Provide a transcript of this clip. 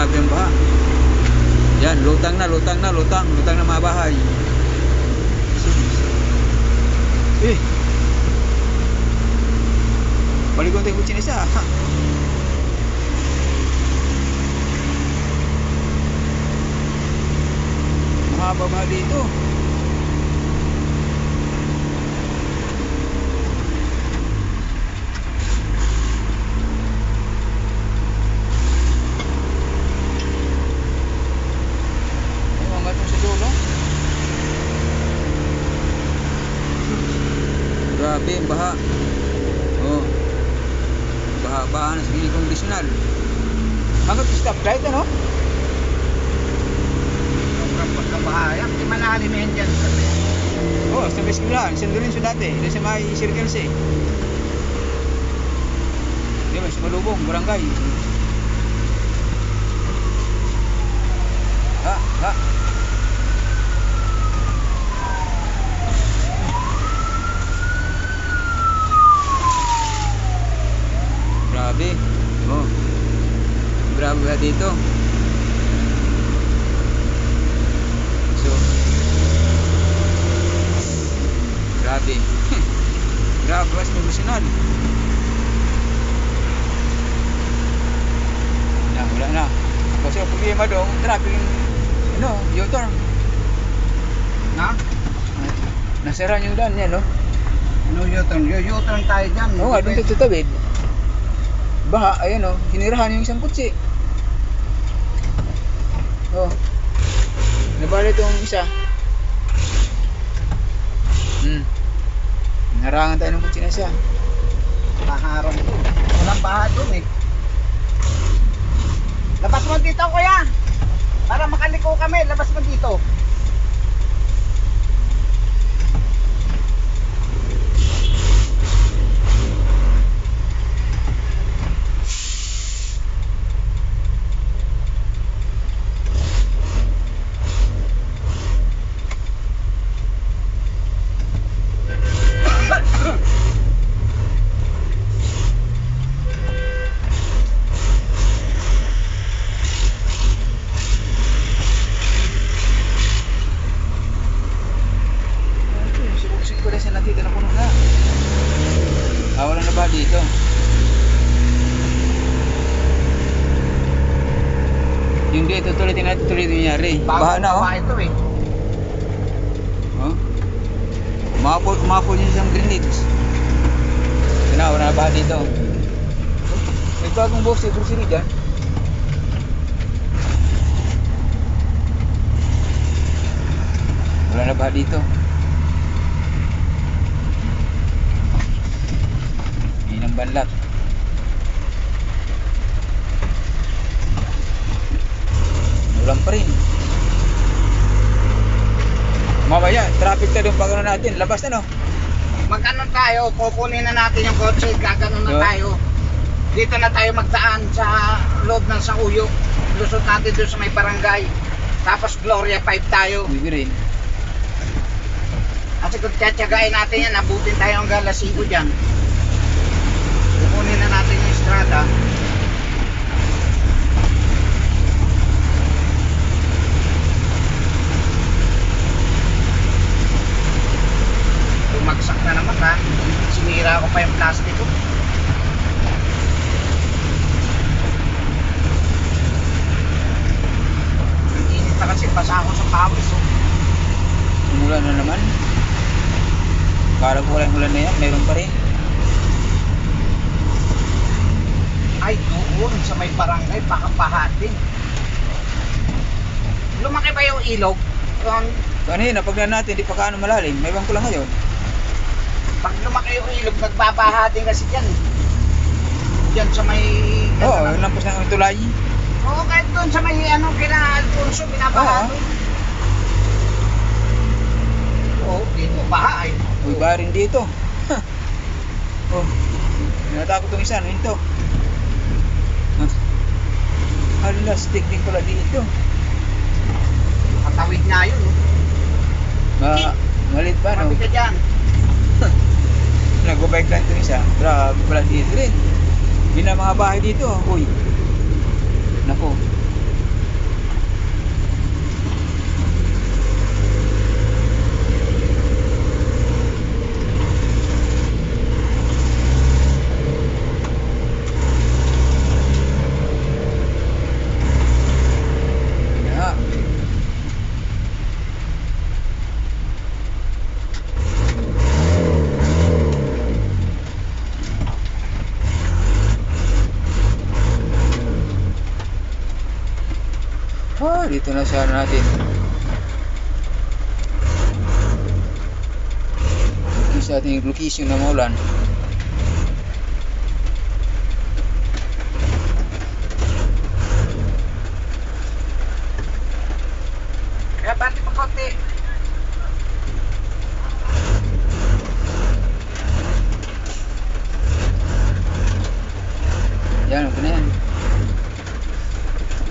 Grabe ang baha. Yan, lutang na mga bahay. Eh, balik ko tayo kutsin isa. Mahaba ba dito? Grabe ang baha. Oh. Baha-baha na sa gilid kondisyonan. Hanggang stoplight ano? Ang baha yan, di malalim yan dyan. Oh, sa Beskulahan, sandulin sa dati, doon sa may Circle C. Di ba, sa Malubong, barangay. Ha. Grabe. Oh. Grabe ba dito? So. Grabe. Grabe mas emosyonal. Wala na. Kasi ang problema doon, traffic ano, U-turn. Na? Nasira yung daan niya, no? No U-turn. U-turn tayo dyan. Oo nga, doon sa tutawid. Baha, ayan o, hinirahan yung isang kutsi. Oh. Nabali itong isa. Narangan tayo ng kutsi na siya. Baharong doon. Walang baha doon eh. Labas mo dito kuya. Para makaliko kami, labas mo dito. Dito na puno na. Wala na ba dito? Yung dito tuloy nangyari. Baha na oh. Baha ito eh. Oh. Umapol yung isang grenades. Wala na ba dito? May bagong box yung grocery dyan. Wala na ba dito? Ng banlat. Ulan pa rin. Mamaya, traffic na doon pag ano natin. Labas na no? Magkano tayo, kukunin na natin yung kotse, gagano na tayo. Dito na tayo magdaan sa loob ng Sauyo. Lusot natin doon sa may barangay. Tapos Gloria 5 tayo. Hindi rin. Kasi kung tiyagain natin yan, abutin tayo hanggang alas 5 dyan. Kukunin na natin yung estrada. Bumagsak na naman ha. Sinira ko pa yung plastic ko. Init na kasi basa ako sa pawis. Umulan na naman. Parang walang ulan na yan, mayroon pa rin. Ay, doon sa may barangay, baka pahatin. Lumaki ba yung ilog? Kanina, pag na natin, di pa kaano malalim. May bangko lang ngayon. Pag lumaki yung ilog, nagbabahatin kasi dyan. Dyan sa may... Oo, lampos ng tulay. Oo, kahit doon sa may kina Alfonso, binabahatin. Oo, dito baha ay. Uy, ba rin dito. Oh, natakot itong isa, ano ito? Hala, stick din pala dito. Katawid nga yun. Malit pa, no? Sabi ka dyan. Nag-bike lang itong isa. Grabe pala dito rin. Hindi na mga bahay dito. Uy. Naku. Dito na sa ano natin. Dito sa ating location na maulan.